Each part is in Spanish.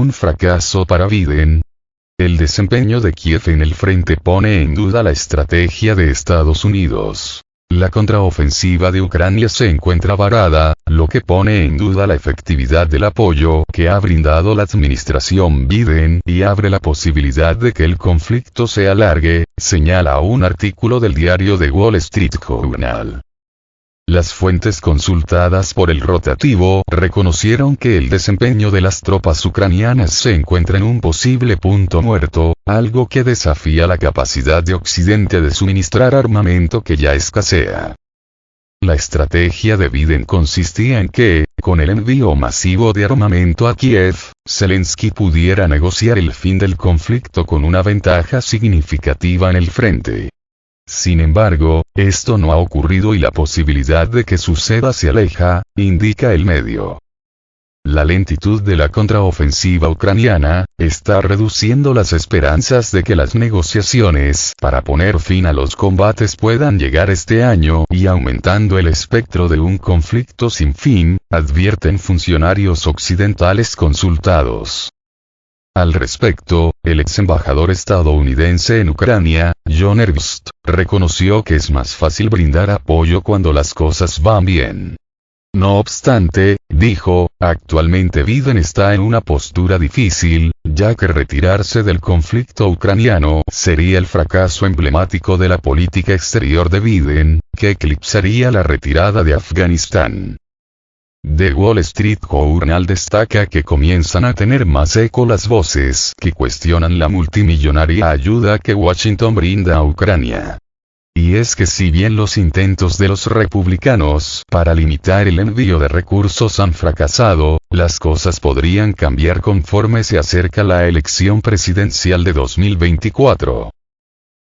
un fracaso para Biden. El desempeño de Kiev en el frente pone en duda la estrategia de Estados Unidos. La contraofensiva de Ucrania se encuentra varada, lo que pone en duda la efectividad del apoyo que ha brindado la administración Biden y abre la posibilidad de que el conflicto se alargue, señala un artículo del diario The Wall Street Journal. Las fuentes consultadas por el rotativo reconocieron que el desempeño de las tropas ucranianas se encuentra en un posible punto muerto, algo que desafía la capacidad de Occidente de suministrar armamento que ya escasea. La estrategia de Biden consistía en que, con el envío masivo de armamento a Kiev, Zelensky pudiera negociar el fin del conflicto con una ventaja significativa en el frente. Sin embargo, esto no ha ocurrido y la posibilidad de que suceda se aleja, indica el medio. La lentitud de la contraofensiva ucraniana está reduciendo las esperanzas de que las negociaciones para poner fin a los combates puedan llegar este año y aumentando el espectro de un conflicto sin fin, advierten funcionarios occidentales consultados. Al respecto, el ex embajador estadounidense en Ucrania, John Ernst, reconoció que es más fácil brindar apoyo cuando las cosas van bien. No obstante, dijo, actualmente Biden está en una postura difícil, ya que retirarse del conflicto ucraniano sería el fracaso emblemático de la política exterior de Biden, que eclipsaría la retirada de Afganistán. The Wall Street Journal destaca que comienzan a tener más eco las voces que cuestionan la multimillonaria ayuda que Washington brinda a Ucrania. Y es que si bien los intentos de los republicanos para limitar el envío de recursos han fracasado, las cosas podrían cambiar conforme se acerca la elección presidencial de 2024.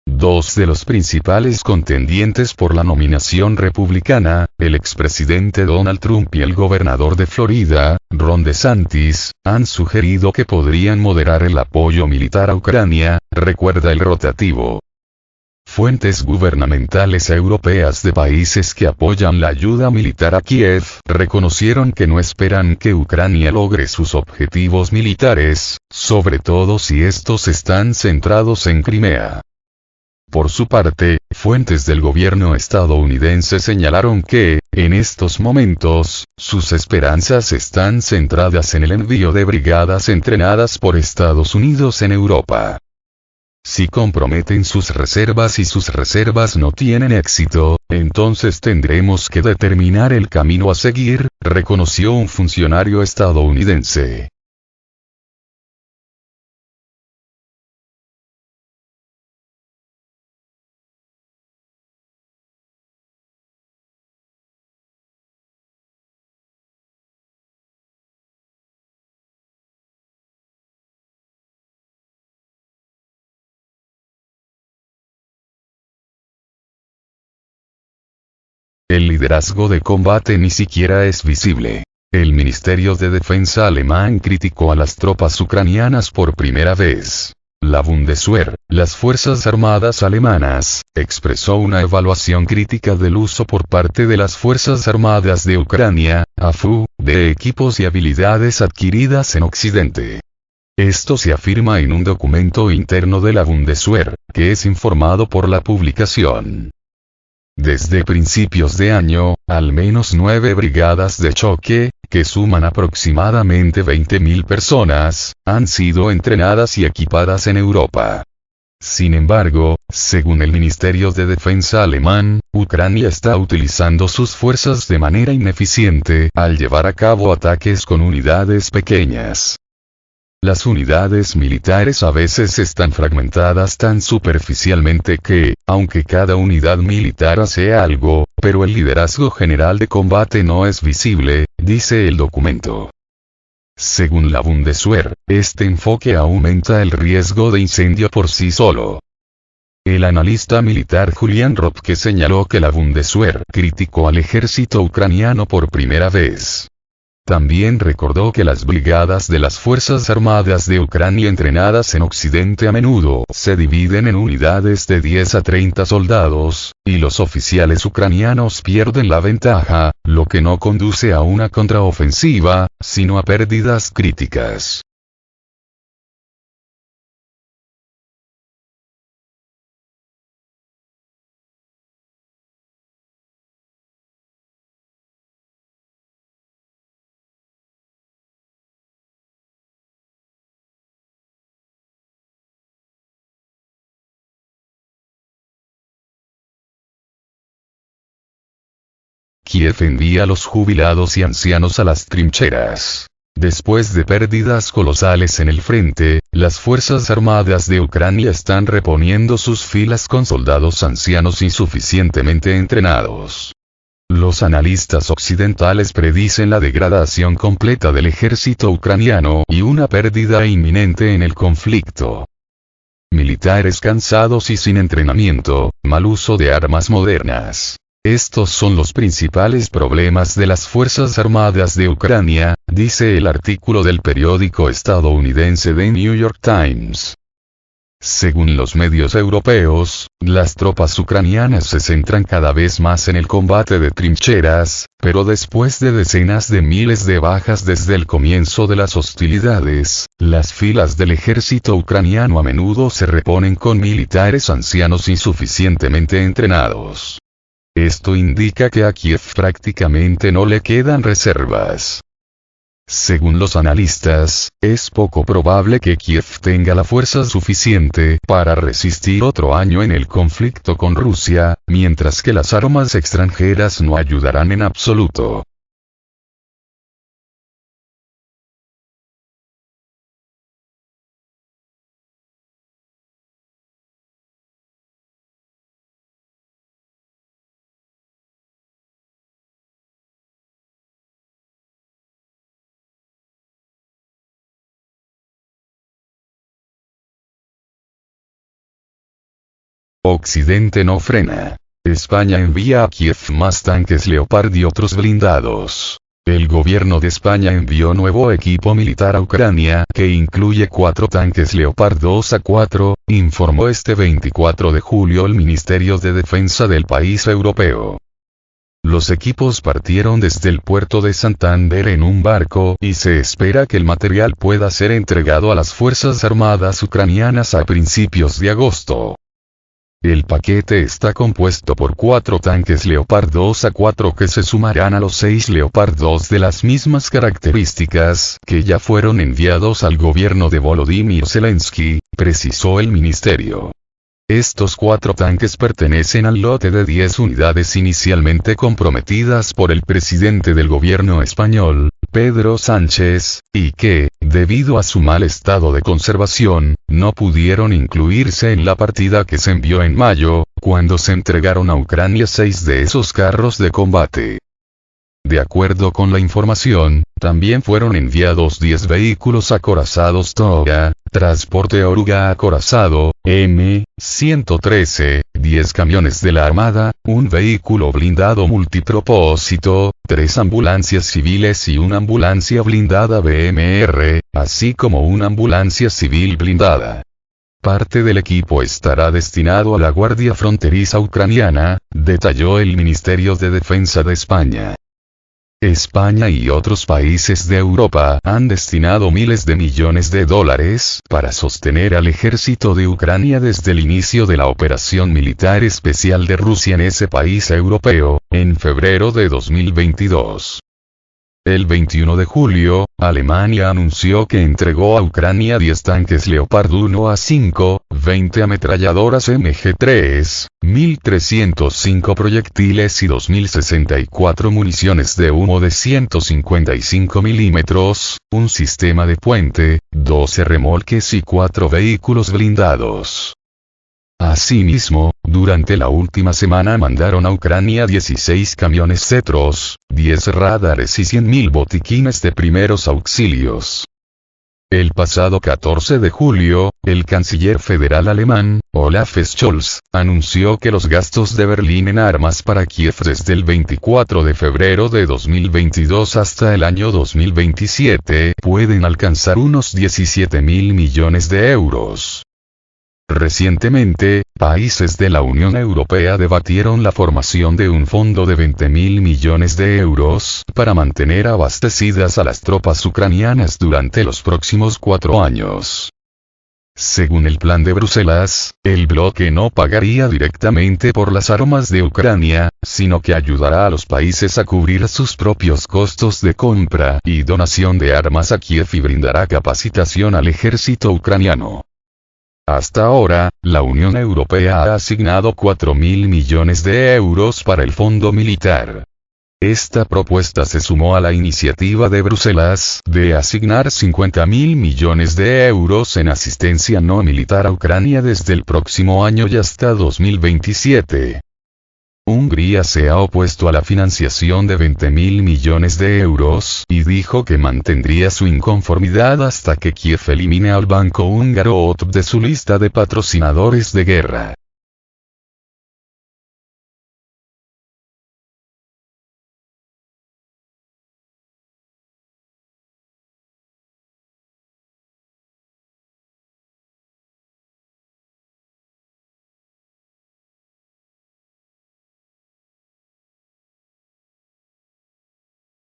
Dos de los principales contendientes por la nominación republicana, el expresidente Donald Trump y el gobernador de Florida, Ron DeSantis, han sugerido que podrían moderar el apoyo militar a Ucrania, recuerda el rotativo. Fuentes gubernamentales europeas de países que apoyan la ayuda militar a Kiev reconocieron que no esperan que Ucrania logre sus objetivos militares, sobre todo si estos están centrados en Crimea. Por su parte, fuentes del gobierno estadounidense señalaron que, en estos momentos, sus esperanzas están centradas en el envío de brigadas entrenadas por Estados Unidos en Europa. Si comprometen sus reservas y sus reservas no tienen éxito, entonces tendremos que determinar el camino a seguir, reconoció un funcionario estadounidense. El liderazgo de combate ni siquiera es visible. El Ministerio de Defensa alemán criticó a las tropas ucranianas por primera vez. La Bundeswehr, las Fuerzas Armadas alemanas, expresó una evaluación crítica del uso por parte de las Fuerzas Armadas de Ucrania, AFU, de equipos y habilidades adquiridas en Occidente. Esto se afirma en un documento interno de la Bundeswehr, que es informado por la publicación. Desde principios de año, al menos 9 brigadas de choque, que suman aproximadamente 20.000 personas, han sido entrenadas y equipadas en Europa. Sin embargo, según el Ministerio de Defensa alemán, Ucrania está utilizando sus fuerzas de manera ineficiente al llevar a cabo ataques con unidades pequeñas. Las unidades militares a veces están fragmentadas tan superficialmente que, aunque cada unidad militar hace algo, pero el liderazgo general de combate no es visible, dice el documento. Según la Bundeswehr, este enfoque aumenta el riesgo de incendio por sí solo. El analista militar Julian Ropke señaló que la Bundeswehr criticó al ejército ucraniano por primera vez. También recordó que las brigadas de las Fuerzas Armadas de Ucrania entrenadas en Occidente a menudo se dividen en unidades de 10 a 30 soldados, y los oficiales ucranianos pierden la ventaja, lo que no conduce a una contraofensiva, sino a pérdidas críticas. Kiev envía a los jubilados y ancianos a las trincheras. Después de pérdidas colosales en el frente, las Fuerzas Armadas de Ucrania están reponiendo sus filas con soldados ancianos insuficientemente entrenados. Los analistas occidentales predicen la degradación completa del ejército ucraniano y una pérdida inminente en el conflicto. Militares cansados y sin entrenamiento, mal uso de armas modernas. Estos son los principales problemas de las Fuerzas Armadas de Ucrania, dice el artículo del periódico estadounidense The New York Times. Según los medios europeos, las tropas ucranianas se centran cada vez más en el combate de trincheras, pero después de decenas de miles de bajas desde el comienzo de las hostilidades, las filas del ejército ucraniano a menudo se reponen con militares ancianos insuficientemente entrenados. Esto indica que a Kiev prácticamente no le quedan reservas. Según los analistas, es poco probable que Kiev tenga la fuerza suficiente para resistir otro año en el conflicto con Rusia, mientras que las armas extranjeras no ayudarán en absoluto. Occidente no frena. España envía a Kiev más tanques Leopard y otros blindados. El gobierno de España envió nuevo equipo militar a Ucrania, que incluye 4 tanques Leopard 2A4, informó este 24 de julio el Ministerio de Defensa del país europeo. Los equipos partieron desde el puerto de Santander en un barco y se espera que el material pueda ser entregado a las Fuerzas Armadas ucranianas a principios de agosto. El paquete está compuesto por 4 tanques Leopard 2A4 que se sumarán a los 6 Leopard 2 de las mismas características que ya fueron enviados al gobierno de Volodymyr Zelensky, precisó el ministerio. Estos 4 tanques pertenecen al lote de 10 unidades inicialmente comprometidas por el presidente del gobierno español, Pedro Sánchez, y que, debido a su mal estado de conservación, no pudieron incluirse en la partida que se envió en mayo, cuando se entregaron a Ucrania 6 de esos carros de combate. De acuerdo con la información, también fueron enviados 10 vehículos acorazados Toga, transporte oruga acorazado, M113, 10 camiones de la Armada, un vehículo blindado multipropósito, 3 ambulancias civiles y una ambulancia blindada BMR, así como una ambulancia civil blindada. Parte del equipo estará destinado a la Guardia Fronteriza Ucraniana, detalló el Ministerio de Defensa de España. España y otros países de Europa han destinado miles de millones de dólares para sostener al ejército de Ucrania desde el inicio de la operación militar especial de Rusia en ese país europeo, en febrero de 2022. El 21 de julio, Alemania anunció que entregó a Ucrania 10 tanques Leopard 1A5, 20 ametralladoras MG3, 1.305 proyectiles y 2.064 municiones de humo de 155 milímetros, un sistema de puente, 12 remolques y 4 vehículos blindados. Asimismo, durante la última semana mandaron a Ucrania 16 camiones Zetros, 10 radares y 100.000 botiquines de primeros auxilios. El pasado 14 de julio, el canciller federal alemán, Olaf Scholz, anunció que los gastos de Berlín en armas para Kiev desde el 24 de febrero de 2022 hasta el año 2027 pueden alcanzar unos 17.000 millones de euros. Recientemente, países de la Unión Europea debatieron la formación de un fondo de 20.000 millones de euros para mantener abastecidas a las tropas ucranianas durante los próximos 4 años. Según el plan de Bruselas, el bloque no pagaría directamente por las armas de Ucrania, sino que ayudará a los países a cubrir sus propios costos de compra y donación de armas a Kiev y brindará capacitación al ejército ucraniano. Hasta ahora, la Unión Europea ha asignado 4.000 millones de euros para el fondo militar. Esta propuesta se sumó a la iniciativa de Bruselas de asignar 50.000 millones de euros en asistencia no militar a Ucrania desde el próximo año y hasta 2027. Hungría se ha opuesto a la financiación de 20.000 millones de euros y dijo que mantendría su inconformidad hasta que Kiev elimine al banco húngaro OTP de su lista de patrocinadores de guerra.